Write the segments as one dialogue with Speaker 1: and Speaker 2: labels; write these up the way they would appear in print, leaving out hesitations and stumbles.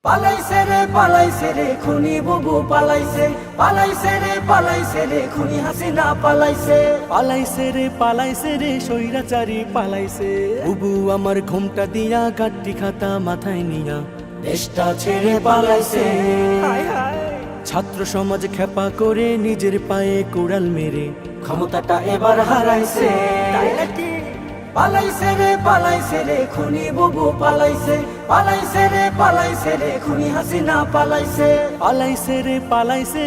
Speaker 1: পালাইছে রে খুনি বুবু পালাইছে, পালাইছে রে খুনি হাসিনা
Speaker 2: পালাইছে রে স্বৈরাচারী পালাইছে। বুবু আমার ঘুমটা দিয়া গাড্ডি খাতা মাথায় নিয়া
Speaker 1: দেশটা ছেড়ে পালাইছে।
Speaker 2: ছাত্র সমাজ খেপা করে নিজের পায়ে কুড়াল মেরে
Speaker 1: ক্ষমতাটা এবার হারাইছে। পালাইছে রে খুনি বুবু পালাইছে, পালাইছে রে খুনি হাসিনা
Speaker 2: পালাইছে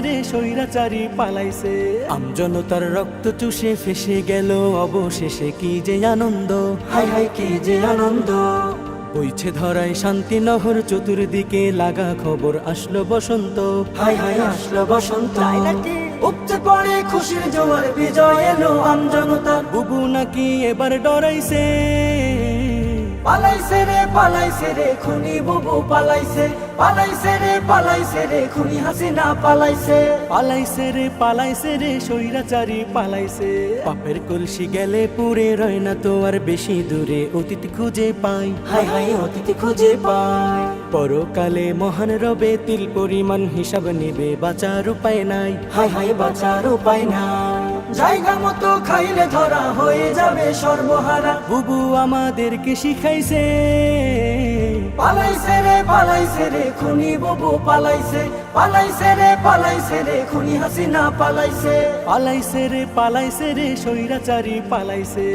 Speaker 2: রে স্বৈরাচারী পালাইছে। আমজনতার রক্ত চুষে ফেসে গেল অবশেষে, কি যে আনন্দ,
Speaker 1: হাই হাই কি যে আনন্দ।
Speaker 2: বইছে ধরায় শান্তি নহর, চতুর্দিকে লাগা খবর আসলো বসন্ত,
Speaker 1: হাই হাই আসলো বসন্ত। উপচে পড়ে খুশির জোয়ার, বিজয় এলো আমজনতার।
Speaker 2: বুবু নাকি এবার ডরাইছে।
Speaker 1: পালাইছে রে খুনি বুবু পালাইছে, পালাইছে রে খুনি হাসিনা
Speaker 2: পালাইছে রে স্বৈরাচারী পালাইছে। পাপের কলসি গেলে পুরে রয় না তো আর বেশি দূরে, অতীত খুঁজে পাই,
Speaker 1: হাই হাই অতীত খুঁজে পাই।
Speaker 2: পরকালে মহান রবে তিল পরিমাণ হিসাব নেবে, বাঁচার উপায় নাই,
Speaker 1: হাই হাই বাঁচার উপায় নাই। জায়গা মতো খাইলে ধরা হয়ে যাবে সর্বহারা।
Speaker 2: বুবু আমাদেরকে শিখাইছে।
Speaker 1: পালাইছে রে খুনি বুবু পালাইছে, পালাইছে রে খুনি হাসিনা
Speaker 2: পালাইছে রে স্বৈরাচারী পালাইছে।